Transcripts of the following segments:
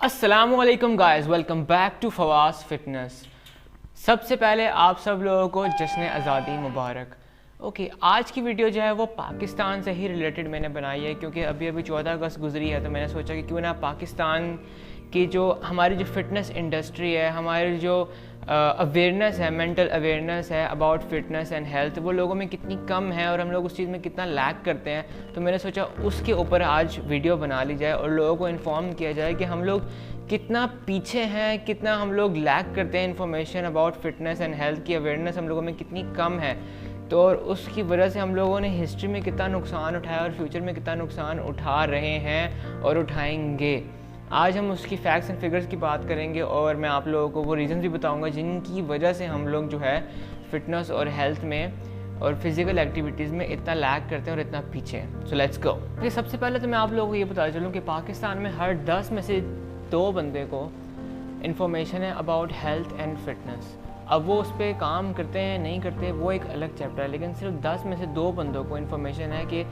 अस्सलामुअलैकुम guys, welcome back to Fawas fitness. सबसे पहले आप सब लोगों को जश्न आज़ादी मुबारक। ओके, आज की वीडियो जो है वो पाकिस्तान से ही रिलेटेड मैंने बनाई है क्योंकि अभी 14 अगस्त गुजरी है, तो मैंने सोचा कि क्यों ना पाकिस्तान की जो हमारी जो फिटनेस इंडस्ट्री है, हमारी जो अवेयरनेस है, मेंटल अवेयरनेस है अबाउट फिटनेस एंड हेल्थ, वो लोगों में कितनी कम है और हम लोग उस चीज़ में कितना लैक करते हैं। तो मैंने सोचा उसके ऊपर आज वीडियो बना ली जाए और लोगों को इन्फॉर्म किया जाए कि हम लोग कितना पीछे हैं, कितना हम लोग लैक करते हैं information about fitness and health की अवेयरनेस हम लोगों में कितनी कम है। तो और उसकी वजह से हम लोगों ने हिस्ट्री में कितना नुकसान उठाया और फ्यूचर में कितना नुकसान उठा रहे हैं और उठाएंगे। आज हम उसकी फैक्ट्स एंड फिगर्स की बात करेंगे और मैं आप लोगों को वो रीज़न भी बताऊंगा जिनकी वजह से हम लोग जो है फिटनेस और हेल्थ में और फिज़िकल एक्टिविटीज़ में इतना लैग करते हैं और इतना पीछे हैं। So let's go. सबसे पहले तो मैं आप लोगों को ये बताता चलूँ कि पाकिस्तान में हर 10 में से 2 बंदे को इन्फॉर्मेशन है अबाउट हेल्थ एंड फिटनेस। अब वो उस पर काम करते हैं नहीं करते वो एक अलग चैप्टर है, लेकिन सिर्फ 10 में से 2 बंदों को इन्फॉर्मेशन है कि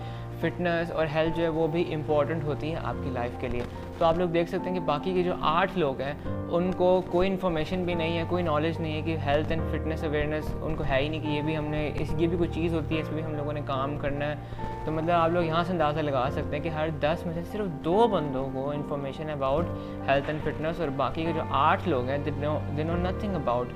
फ़िटनेस और हेल्थ जो है वो भी इम्पॉर्टेंट होती है आपकी लाइफ के लिए। तो आप लोग देख सकते हैं कि बाकी के जो 8 लोग हैं उनको कोई इन्फॉर्मेशन भी नहीं है, कोई नॉलेज नहीं है कि हेल्थ एंड फिटनेस अवेयरनेस उनको है ही नहीं कि ये भी कोई चीज़ होती है, इस पर भी हम लोगों ने काम करना है। तो मतलब आप लोग यहाँ से अंदाज़ा लगा सकते हैं कि हर 10 में से सिर्फ 2 बंदों को information about health and fitness और बाकी के जो 8 लोग हैं they know nothing about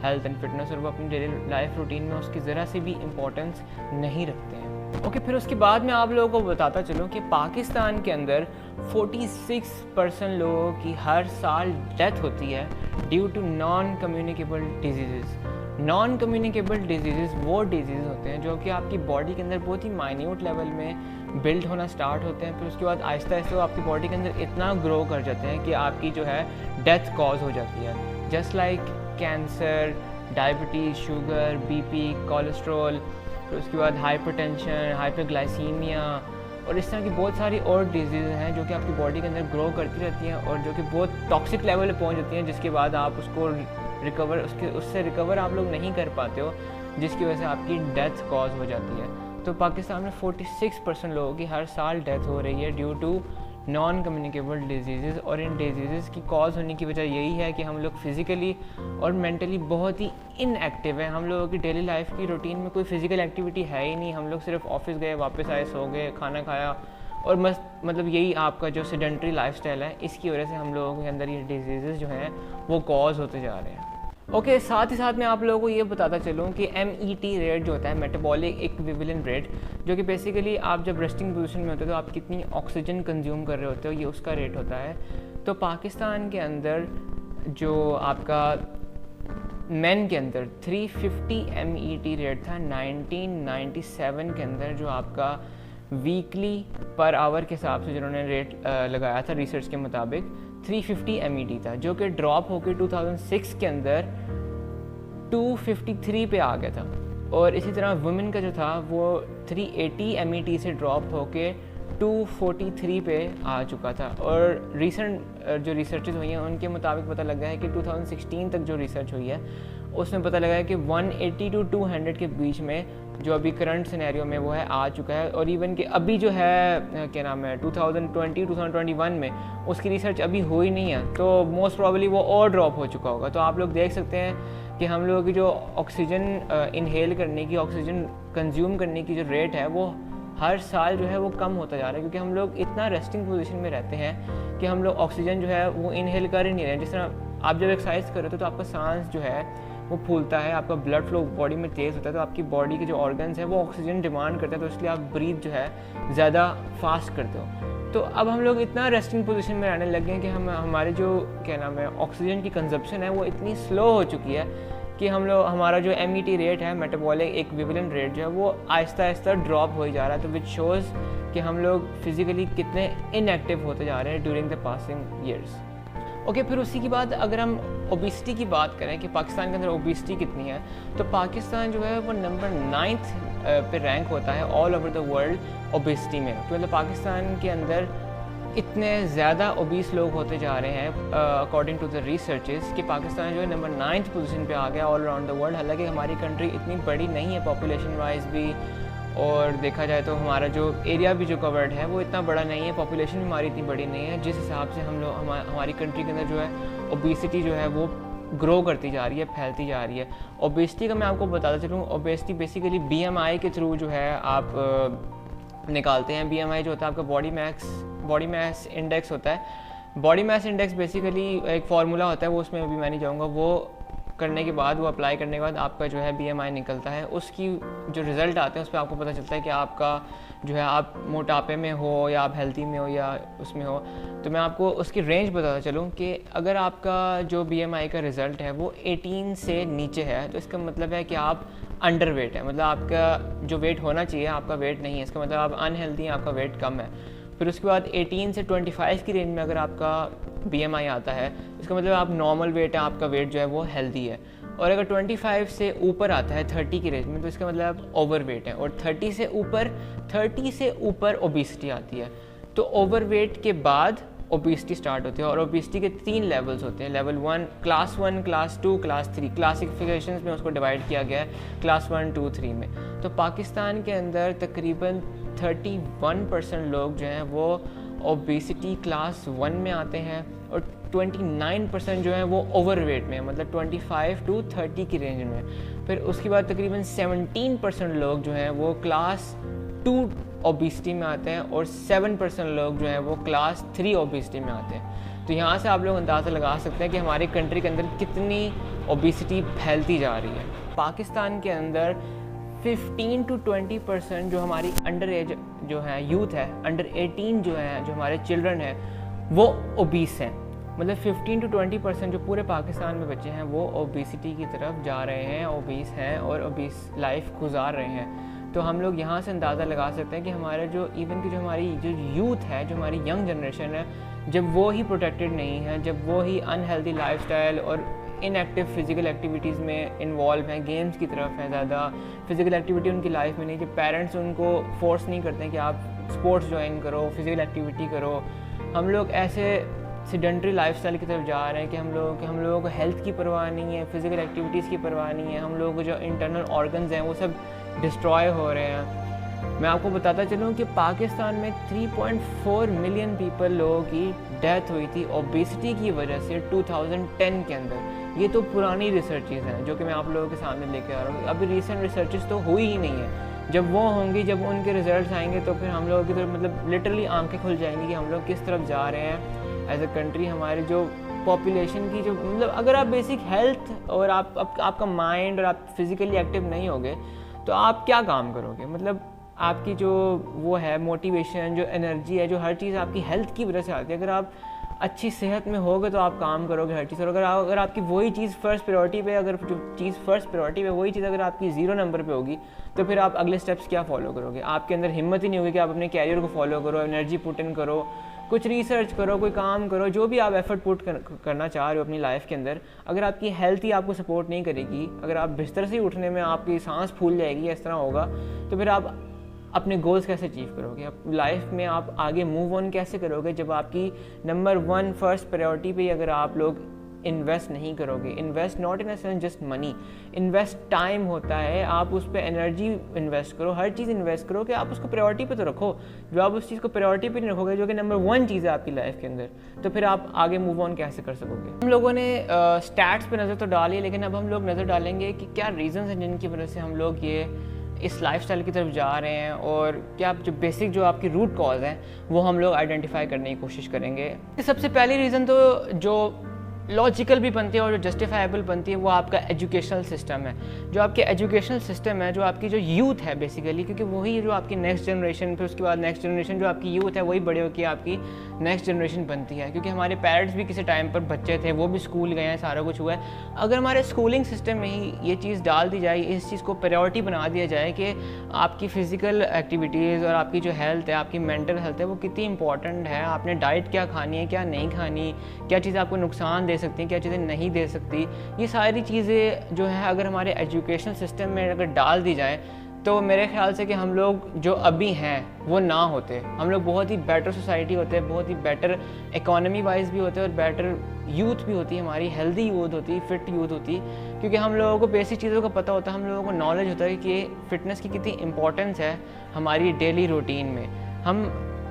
health and fitness और वो अपनी डेली लाइफ रूटीन में उसकी ज़रा सी भी इम्पोर्टेंस नहीं रखते हैं। ओके, फिर उसके बाद मैं आप लोगों को बताता चलूँ कि पाकिस्तान के अंदर 46% लोगों की हर साल डेथ होती है due to non communicable disease. Non communicable disease वो डिजीज़ होते हैं जो कि आपकी बॉडी के अंदर बहुत ही माइन्यूट लेवल में बिल्ड होना स्टार्ट होते हैं, फिर उसके बाद आहिस्ता आहिस्ता वो आपकी बॉडी के अंदर इतना ग्रो कर जाते हैं कि आपकी जो है डेथ कॉज हो जाती है। Just like cancer, diabetes, sugar, BP, cholesterol, फिर उसके बाद हाइपरटेंशन, हाइपरग्लाइसीमिया और इस तरह की बहुत सारी और डिजीज़ हैं जो कि आपकी बॉडी के अंदर ग्रो करती रहती हैं और जो कि बहुत टॉक्सिक लेवल पे पहुंच जाती हैं, जिसके बाद आप उससे रिकवर आप लोग नहीं कर पाते हो, जिसकी वजह से आपकी डेथ कॉज हो जाती है। तो पाकिस्तान में 46% लोगों की हर साल डेथ हो रही है due to non communicable disease. और इन डिजीज़ की कॉज होने की वजह यही है कि हम लोग फिज़िकली और मेंटली बहुत ही इनएक्टिव हैं। हम लोगों की डेली लाइफ की रूटीन में कोई फिज़िकल एक्टिविटी है ही नहीं। हम लोग सिर्फ ऑफिस गए, वापस आए, सो गए, खाना खाया और मतलब यही आपका जो सेडेंटरी लाइफस्टाइल है, इसकी वजह से हम लोगों के अंदर ये डिजीज़ जो हैं वो कॉज होते जा रहे हैं। ओके, साथ ही साथ मैं आप लोगों को ये बताता चलूँ कि MET रेट जो होता है, मेटाबॉलिक इक्विवेलेंट रेट, जो कि बेसिकली आप जब रेस्टिंग पोजीशन में होते हो तो आप कितनी ऑक्सीजन कंज्यूम कर रहे होते हो, ये उसका रेट होता है। तो पाकिस्तान के अंदर जो आपका मेन के अंदर 350 MET रेट था 1997 के अंदर, जो आपका वीकली पर आवर के हिसाब से जिन्होंने रेट लगाया था रिसर्च के मुताबिक 350 MET था, जो कि ड्रॉप होकर 2006 के अंदर 253 पे आ गया था। और इसी तरह वुमेन का जो था वो 380 MET से ड्रॉप होके 243 पे आ चुका था। और रिसेंट जो रिसर्चेज हुई हैं उनके मुताबिक पता लगा है कि 2016 तक जो रिसर्च हुई है उसमें पता लगा है कि 180 to 200 के बीच में जो अभी करंट सिनेरियो में वो है आ चुका है। और इवन कि अभी जो है क्या नाम है 2021 में उसकी रिसर्च अभी हुई नहीं है, तो मोस्ट प्रॉबली वो और ड्रॉप हो चुका होगा। तो आप लोग देख सकते हैं कि हम लोगों की जो ऑक्सीजन इनहेल करने की, ऑक्सीजन कंज्यूम करने की जो रेट है वो हर साल जो है वो कम होता जा रहा है, क्योंकि हम लोग इतना रेस्टिंग पोजीशन में रहते हैं कि हम लोग ऑक्सीजन जो है वो इनहेल कर ही नहीं रहे हैं। जिस तरह आप जब एक्सरसाइज कर रहे हो तो आपका सांस जो है वो फूलता है, आपका ब्लड फ्लो बॉडी में तेज़ होता है, तो आपकी बॉडी के जो ऑर्गन्स हैं वो ऑक्सीजन डिमांड करते हैं, तो इसलिए आप ब्रीथ जो है ज़्यादा फास्ट करते हो। तो अब हम लोग इतना रेस्टिंग पोजीशन में रहने लगे हैं कि हमारे जो क्या नाम है ऑक्सीजन की कंजप्शन है वो इतनी स्लो हो चुकी है कि हमारा जो MET रेट है, मेटाबॉलिक इक्विवेलेंट रेट जो है वो आहिस्ता आहिस्ता ड्रॉप हो जा रहा है। तो विच शोज़ कि हम लोग फिज़िकली कितने इनएक्टिव होते जा रहे हैं during the passing years. Okay, फिर उसी की बाद अगर हम ओबिसिटी की बात करें कि पाकिस्तान के अंदर ओबिसिटी कितनी है, तो पाकिस्तान जो है वो नंबर 9th पे रैंक होता है all over the world obesity में। तो मतलब पाकिस्तान के अंदर इतने ज़्यादा ओबीस लोग होते जा रहे हैं अकॉर्डिंग टू द रिसर्चेस कि पाकिस्तान जो है नंबर 9th पोजीशन पे आ गया ऑल अराउंड द वर्ल्ड। हालांकि हमारी कंट्री इतनी बड़ी नहीं है पॉपुलेशन वाइज भी और देखा जाए तो हमारा जो एरिया भी जो कवर्ड है वो इतना बड़ा नहीं है, पॉपुलेशन भी हमारी इतनी बड़ी नहीं है, जिस हिसाब से हम लोग हमारी कंट्री के अंदर जो है ओबेसिटी जो है वो ग्रो करती जा रही है, फैलती जा रही है। ओबेसिटी का मैं आपको बताता चलूँ, ओबेसिटी बेसिकली BMI के थ्रू जो है आप निकालते हैं। BMI जो होता है आपका बॉडी मास इंडेक्स होता है। बॉडी मास इंडेक्स बेसिकली एक फार्मूला होता है, वो उसमें अभी मैं नहीं जाऊँगा, वो करने के बाद, वो अप्लाई करने के बाद आपका जो है BMI निकलता है। उसकी जो रिज़ल्ट आते हैं उस पर आपको पता चलता है कि आपका जो है आप मोटापे में हो या आप हेल्थी में हो या उसमें हो। तो मैं आपको उसकी रेंज बताता चलूँ कि अगर आपका जो BMI का रिज़ल्ट है वो 18 से नीचे है तो इसका मतलब है कि आप अंडर वेट है, मतलब आपका जो वेट होना चाहिए आपका वेट नहीं है, इसका मतलब आप अनहेल्दी हैं, आपका वेट कम है। फिर उसके बाद 18 से 25 की रेंज में अगर आपका BMI आता है इसका मतलब आप नॉर्मल वेट है, आपका वेट जो है वो हेल्दी है। और अगर 25 से ऊपर आता है 30 की रेंज में तो इसका मतलब आप ओवर वेट है। और 30 से ऊपर ओबेसिटी आती है। तो ओवर वेट के बाद ओबेसिटी स्टार्ट होती है। और ओबेसिटी के 3 लेवल्स होते हैं, level 1, class 1, class 2, class 3। Classifications में उसको डिवाइड किया गया है क्लास 1, 2, 3 में। तो पाकिस्तान के अंदर तकरीबन 31% लोग जो हैं वो ओबेसिटी क्लास 1 में आते हैं और 29% जो है वो ओवर वेट में, मतलब 25 to 30 की रेंज में। फिर उसके बाद तकरीबन 17% लोग जो हैं वो क्लास 2 ओबेसिटी में आते हैं और 7% लोग जो हैं वो क्लास 3 ओबेसिटी में आते हैं। तो यहाँ से आप लोग अंदाज़ा लगा सकते हैं कि हमारी कंट्री के अंदर कितनी ओबेसिटी फैलती जा रही है। पाकिस्तान के अंदर 15 to 20% जो हमारी अंडर एज जो है यूथ है, अंडर 18 जो है, जो हमारे चिल्ड्रन हैं वो ओबीस हैं। मतलब 15 to 20% जो पूरे पाकिस्तान में बच्चे हैं वो ओबेसिटी की तरफ जा रहे हैं, ओबीस हैं और ओबीस लाइफ गुजार रहे हैं। तो हम लोग यहाँ से अंदाज़ा लगा सकते हैं कि हमारा जो इवन की जो हमारी जो यूथ है, जो हमारी यंग जनरेशन है, जब वो ही प्रोटेक्टेड नहीं है, जब वो ही अनहेल्दी लाइफस्टाइल और इनएक्टिव फिज़िकल एक्टिविटीज़ में इन्वॉल्व हैं, गेम्स की तरफ हैं, ज़्यादा फिज़िकल एक्टिविटी उनकी लाइफ में नहीं, जब पेरेंट्स उनको फोर्स नहीं करते हैं कि आप स्पोर्ट्स ज्वाइन करो, फिज़िकल एक्टिविटी करो, हम लोग ऐसे सेडेंटरी लाइफस्टाइल की तरफ जा रहे हैं कि हम लोगों को हेल्थ की परवाह नहीं है, फिज़िकल एक्टिविटीज़ की परवाह नहीं है, हम लोगों को जो इंटरनल ऑर्गन्स हैं वो सब डिस्ट्रॉय हो रहे हैं। मैं आपको बताता चलूँ कि पाकिस्तान में 3.4 मिलियन लोगों की डेथ हुई थी ओबेसिटी की वजह से 2010 के अंदर। ये तो पुरानी रिसर्चेस हैं जो कि मैं आप लोगों के सामने लेके आ रहा हूँ। अभी रिसेंट रिसर्चेस तो हुई ही नहीं है। जब वो होंगी, जब उनके रिजल्ट्स आएंगे तो फिर हम लोगों की तरफ मतलब लिटरली आंखें खुल जाएंगी कि हम लोग किस तरफ जा रहे हैं एज अ कंट्री। हमारी जो पॉपुलेशन की जो मतलब अगर आप बेसिक हेल्थ और आपका माइंड और आप फिज़िकली एक्टिव नहीं होगे तो आप क्या काम करोगे। मतलब आपकी जो वो है मोटिवेशन, जो एनर्जी है, जो हर चीज़ आपकी हेल्थ की वजह से आती है। अगर आप अच्छी सेहत में होगे तो आप काम करोगे हर चीज़। और अगर आपकी वही चीज़ फर्स्ट प्रायोरिटी पे, अगर जो चीज़ फर्स्ट प्रायोरिटी पे वही चीज़ अगर आपकी 0 नंबर पे होगी तो फिर आप अगले स्टेप्स क्या फॉलो करोगे। आपके अंदर हिम्मत ही नहीं होगी कि आप अपने कैरियर को फॉलो करो, एनर्जी पुट इन करो, कुछ रिसर्च करो, कोई काम करो, जो भी आप एफर्ट पुट करना चाह रहे हो अपनी लाइफ के अंदर। अगर आपकी हेल्थ ही आपको सपोर्ट नहीं करेगी, अगर आप बिस्तर से उठने में आपकी सांस फूल जाएगी, इस तरह होगा, तो फिर आप अपने गोल्स कैसे अचीव करोगे। आप लाइफ में आप आगे मूव ऑन कैसे करोगे जब आपकी नंबर 1 फर्स्ट प्रायोरिटी पे अगर आप लोग इन्वेस्ट नहीं करोगे। Invest not in a sense just money, invest time होता है। आप उस पर एनर्जी इन्वेस्ट करो, हर चीज़ इन्वेस्ट करो कि आप उसको प्रायोरिटी पे तो रखो। जो आप उस चीज़ को प्रायोरिटी पे नहीं रखोगे, जो कि नंबर 1 चीज़ है आपकी लाइफ के अंदर, तो फिर आप आगे मूव ऑन कैसे कर सकोगे। हम लोगों ने स्टैट्स पे नज़र तो डाली, लेकिन अब हम लोग नज़र डालेंगे कि क्या रीज़न्स हैं जिनकी वजह से हम लोग ये इस लाइफस्टाइल की तरफ जा रहे हैं और क्या जो बेसिक जो आपकी रूट कॉज हैं वो हम लोग आइडेंटिफाई करने की कोशिश करेंगे। सबसे पहली रीज़न तो जो लॉजिकल भी बनती है और जो जस्टिफाइबल बनती है वो आपका एजुकेशनल सिस्टम है। जो आपके एजुकेशनल सिस्टम है, जो आपकी जो यूथ है बेसिकली, क्योंकि वही जो आपकी नेक्स्ट जनरेशन, फिर उसके बाद नेक्स्ट जनरेशन जो आपकी यूथ है वही बड़े होकर आपकी नेक्स्ट जनरेशन बनती है। क्योंकि हमारे पेरेंट्स भी किसी टाइम पर बच्चे थे, वो भी स्कूल गए हैं, सारा कुछ हुआ है। अगर हमारे स्कूलिंग सिस्टम में ही ये चीज़ डाल दी जाए, इस चीज़ को प्रायोरिटी बना दिया जाए कि आपकी फ़िज़िकल एक्टिविटीज़ और आपकी जो हेल्थ है, आपकी मेंटल हेल्थ है, वो कितनी इंपॉर्टेंट है, आपने डाइट क्या खानी है, क्या नहीं खानी, क्या चीज़ आपको नुकसान दे सकती हैं, क्या चीज़ें नहीं दे सकती, ये सारी चीज़ें जो है अगर हमारे एजुकेशन सिस्टम में अगर डाल दी जाए तो मेरे ख्याल से कि हम लोग जो अभी हैं वो ना होते, हम लोग बहुत ही बेटर सोसाइटी होते, बहुत ही बेटर इकोनॉमी वाइज भी होते और बेटर यूथ भी होती, हमारी हेल्दी यूथ होती, फिट यूथ होती, क्योंकि हम लोगों को बेसिक चीज़ों का पता होता है, हम लोगों को नॉलेज होता है कि फ़िटनेस की कितनी इंपॉर्टेंस है हमारी डेली रूटीन में। हम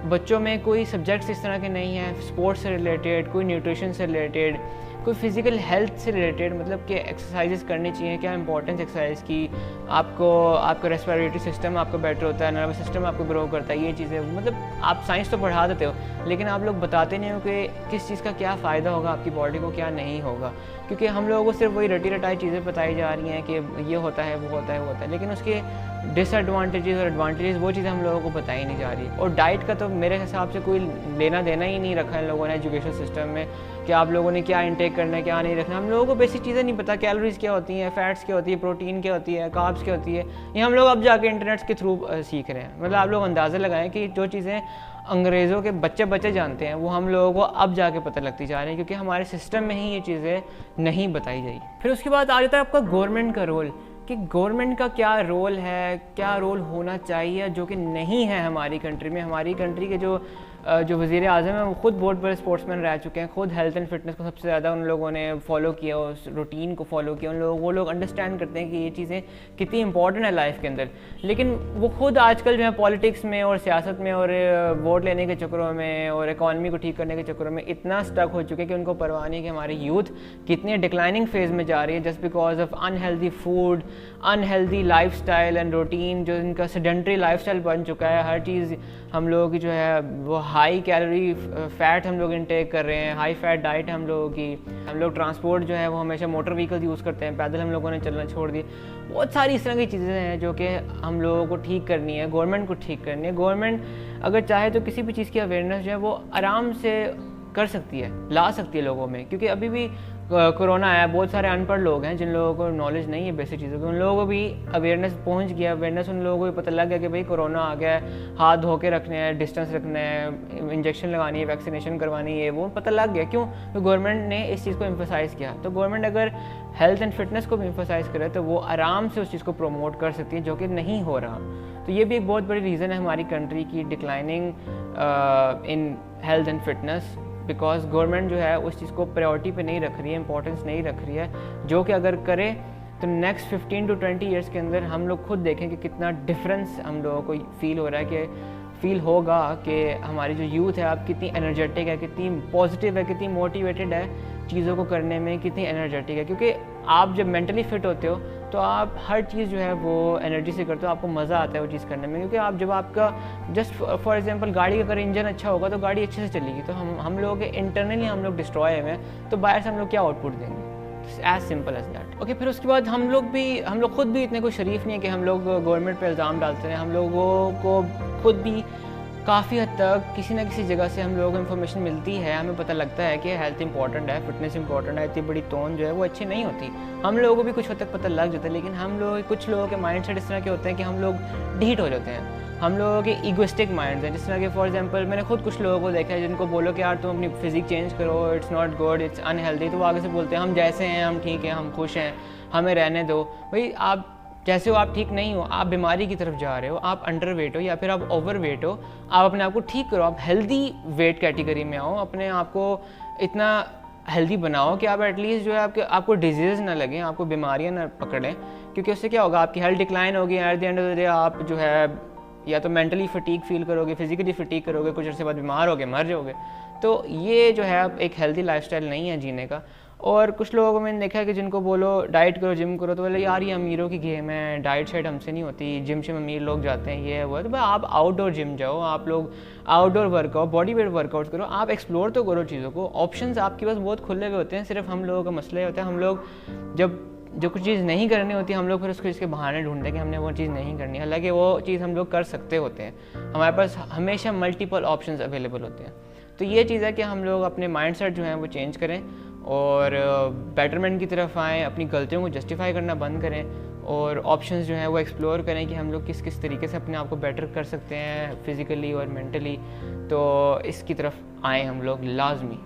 बच्चों में कोई सब्जेक्ट्स इस तरह के नहीं हैं स्पोर्ट्स से रिलेटेड, कोई न्यूट्रिशन से रिलेटेड, कोई फिज़िकल हेल्थ से रिलेटेड, मतलब कि एक्सरसाइजेस करनी चाहिए, क्या इंपॉर्टेंस एक्सरसाइज की, आपको आपका रेस्पिरेटरी सिस्टम आपका बेटर होता है, नर्वस सिस्टम आपको ग्रो करता है, ये चीज़ें मतलब आप साइंस तो पढ़ा देते हो लेकिन आप लोग बताते नहीं हो कि किस चीज़ का क्या फ़ायदा होगा आपकी बॉडी को, क्या नहीं होगा, क्योंकि हम लोगों को सिर्फ वही रटी रटाई चीज़ें बताई जा रही हैं कि ये होता है वो होता है वो होता है, लेकिन उसके डिसएडवांटेजेस और एडवांटेजेस वो चीज़ें हम लोगों को बताई नहीं जा रही। और डाइट का तो मेरे हिसाब से कोई लेना देना ही नहीं रखा है इन लोगों ने एजुकेशन सिस्टम में कि आप लोगों ने क्या इंटेक करना है क्या नहीं रखना। हम लोगों को बेसिक चीज़ें नहीं पता, कैलोरीज क्या होती हैं, फैट्स क्या होती है, प्रोटीन क्या होती है, कार्ब्स क्या होती है, ये हम लोग अब जाके इंटरनेट के थ्रू सीख रहे हैं। मतलब आप लोग अंदाज़ा लगाएं कि जो चीज़ें अंग्रेज़ों के बच्चे जानते हैं वो हम लोगों को अब जाके पता लगती जा रही है, क्योंकि हमारे सिस्टम में ही ये चीज़ें नहीं बताई गई। फिर उसके बाद आ जाता है आपका गवर्नमेंट का रोल, कि गवर्नमेंट का क्या रोल है, क्या रोल होना चाहिए जो कि नहीं है हमारी कंट्री में। हमारी कंट्री के जो वज़ीर आज़म हैं वो खुद बहुत बड़े स्पोर्ट्समैन रह चुके हैं, खुद हेल्थ एंड फिटनेस को सबसे ज़्यादा उन लोगों ने फॉलो किया, उस रूटीन को फॉलो किया, वो लोग अंडरस्टैंड करते हैं कि ये चीज़ें कितनी इंपॉर्टेंट है लाइफ के अंदर। लेकिन वो खुद आजकल जो है पॉलिटिक्स में और सियासत में और वोट लेने के चक्करों में और इकॉनमी को ठीक करने के चक्करों में इतना स्टक हो चुके हैं कि उनको परवाह नहीं कि हमारी यूथ कितनी डिक्लाइनिंग फेज़ में जा रही है just because of unhealthy food, unhealthy lifestyle and routine, जो इनका सेडेंटरी लाइफस्टाइल बन चुका है। हर चीज़ हम लोगों की जो है वो हाई कैलोरी फैट हम लोग इंटेक कर रहे हैं, हाई फैट डाइट है हम लोगों की। हम लोग ट्रांसपोर्ट जो है वो हमेशा मोटर व्हीकल यूज़ करते हैं, पैदल हम लोगों ने चलना छोड़ दिए। बहुत सारी इस तरह की चीज़ें हैं जो कि हम लोगों को ठीक करनी है, गवर्नमेंट को ठीक करनी है। गवर्नमेंट अगर चाहे तो किसी भी चीज़ की अवेयरनेस जो है वो आराम से कर सकती है, ला सकती है लोगों में, क्योंकि अभी भी कोरोना आया, बहुत सारे अनपढ़ लोग हैं जिन लोगों को नॉलेज नहीं है बेसिक चीज़ों की, उन लोगों को भी अवेयरनेस पहुंच गया, अवेयरनेस उन लोगों को भी पता लग गया कि भाई कोरोना आ गया है, हाथ धो के रखने हैं, डिस्टेंस रखना है, इंजेक्शन लगानी है, वैक्सीनेशन करवानी है, वो पता लग गया। क्यों? तो गवर्नमेंट ने इस चीज़ को एम्फोसाइज़ किया। तो गवर्नमेंट अगर हेल्थ एंड फिटनेस को भी एम्फोसाइज़ करे तो वो आराम से उस चीज़ को प्रमोट कर सकती है, जो कि नहीं हो रहा। तो ये भी एक बहुत बड़ी रीज़न है हमारी कंट्री की declining in health and fitness, because government जो है उस चीज़ को प्रायोरिटी पे नहीं रख रही है, इंपॉर्टेंस नहीं रख रही है, जो कि अगर करे तो नेक्स्ट 15 to 20 ईयर्स के अंदर हम लोग खुद देखें कि कितना डिफरेंस हम लोगों को फील हो रहा है, कि फील होगा कि हमारी जो यूथ है अब कितनी एनर्जेटिक है, कितनी पॉजिटिव है, कितनी मोटिवेटेड है चीज़ों को करने में, कितनी एनर्जेटिक है। क्योंकि आप जब मेंटली फिट होते हो तो आप हर चीज़ जो है वो एनर्जी से करते हो, आपको मज़ा आता है वो चीज़ करने में। क्योंकि आप जब आपका जस्ट फॉर एग्जांपल गाड़ी का अगर इंजन अच्छा होगा तो गाड़ी अच्छे से चलेगी। तो हम लोगों के इंटरनली हम लोग डिस्ट्रॉय हुए हैं, तो बाहर से हम लोग क्या आउटपुट देंगे? As simple as that. Okay, फिर उसके बाद हम लोग खुद भी इतने कोई शरीफ नहीं है कि हम लोग गवर्नमेंट पे इल्ज़ाम डालते हैं। हम लोगों को खुद भी काफ़ी हद तक किसी ना किसी जगह से हम लोगों को इन्फॉर्मेशन मिलती है, हमें पता लगता है कि हेल्थ इंपॉर्टेंट है, फिटनेस इंपॉर्टेंट है, इतनी बड़ी टोन जो है वो अच्छी नहीं होती। हम लोगों को भी कुछ हद तक पता लग जाता है, लेकिन कुछ लोगों के माइंडसेट इस तरह के होते हैं कि हम लोग ढीठ हो जाते हैं। हम लोगों के ईगोइस्टिक माइंड्स हैं, जिस तरह के फॉर एग्जांपल मैंने खुद कुछ लोगों को देखा है जिनको बोलो कि यार तुम अपनी फिजिक चेंज करो, it's not good, it's unhealthy, तो वो आगे से बोलते हैं हम जैसे हैं हम ठीक हैं, हम खुश हैं, हमें रहने दो। भाई आप जैसे हो आप ठीक नहीं हो, आप बीमारी की तरफ जा रहे हो, आप अंडर वेट हो या फिर आप ओवर वेट हो, आप अपने आप को ठीक करो, आप हेल्दी वेट कैटेगरी में आओ, अपने आप को इतना हेल्दी बनाओ कि आप एटलीस्ट जो है आपको डिजीज़ ना लगें, आपको बीमारियां ना पकड़ें। क्योंकि उससे क्या होगा, आपकी हेल्थ डिक्लाइन होगी, at the end of the day आप जो है या तो मेंटली फटीग फील करोगे, फिजिकली फटीग करोगे, कुछ अर्से बाद बीमार होगे, मर जाओगे। तो ये जो है एक हेल्दी लाइफस्टाइल नहीं है जीने का। और कुछ लोगों को मैंने देखा है कि जिनको बोलो डाइट करो, जिम करो, तो बोले यार ये अमीरों की गेम है, डाइट शाइट हमसे नहीं होती, जिम से अमीर लोग जाते हैं, ये है वो है। तो भाई आप आउटडोर जिम जाओ, आप लोग outdoor workout, body weight workout करो, आप एक्सप्लोर तो करो चीज़ों को। ऑप्शंस आपके पास बहुत खुले हुए होते हैं, सिर्फ हम लोगों का मसला होता है हम लोग जो कुछ चीज़ नहीं करनी होती हम लोग फिर उसको इसके बहाने ढूंढते हैं कि हमने वो चीज़ नहीं करनी, हालांकि वो चीज़ हम लोग कर सकते होते हैं। हमारे पास हमेशा मल्टीपल ऑप्शंस अवेलेबल होते हैं। तो ये चीज़ है कि हम लोग अपने माइंडसेट जो है वो चेंज करें और बेटरमेंट की तरफ आएँ, अपनी गलतियों को जस्टिफाई करना बंद करें और ऑप्शंस जो हैं वो एक्सप्लोर करें कि हम लोग किस किस तरीके से अपने आप को बेटर कर सकते हैं फिज़िकली और मेंटली। तो इसकी तरफ आएँ हम लोग लाजमी।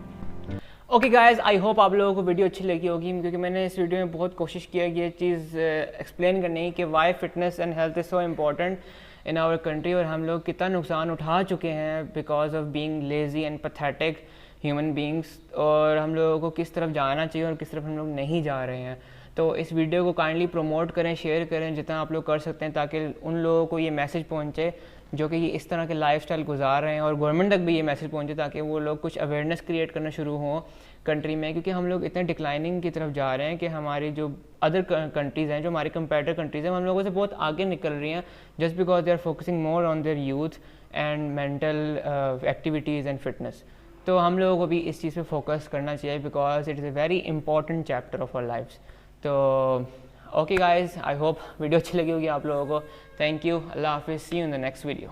ओके गाइज, आई होप आप लोगों को वीडियो अच्छी लगी होगी, क्योंकि मैंने इस वीडियो में बहुत कोशिश किया कि ये चीज़ एक्सप्लेन करने की कि why fitness and health is so important in our country, और हम लोग कितना नुकसान उठा चुके हैं because of being lazy and pathetic human beings, और हम लोगों को किस तरफ जाना चाहिए और किस तरफ हम लोग नहीं जा रहे हैं। तो इस वीडियो को काइंडली प्रमोट करें, शेयर करें जितना आप लोग कर सकते हैं, ताकि उन लोगों को ये मैसेज पहुँचे जो कि ये इस तरह के लाइफस्टाइल गुजार रहे हैं, और गवर्नमेंट तक भी ये मैसेज पहुँचे ताकि वो लोग कुछ अवेयरनेस क्रिएट करना शुरू हों कंट्री में, क्योंकि हम लोग इतने डिक्लाइनिंग की तरफ जा रहे हैं कि हमारी जो अदर कंट्रीज़ हैं, जो हमारी कंपेटिटर कंट्रीज़ हैं, हम लोगों से बहुत आगे निकल रही हैं just because they are focusing more on their youth and mental activities and fitness. तो हम लोगों को भी इस चीज़ पे फोकस करना चाहिए because it is a very important chapter of our lifes. तो okay guys, I hope video अच्छी लगी होगी आप लोगों को। थैंक यू, अल्लाह हाफिज़, see you in the next video.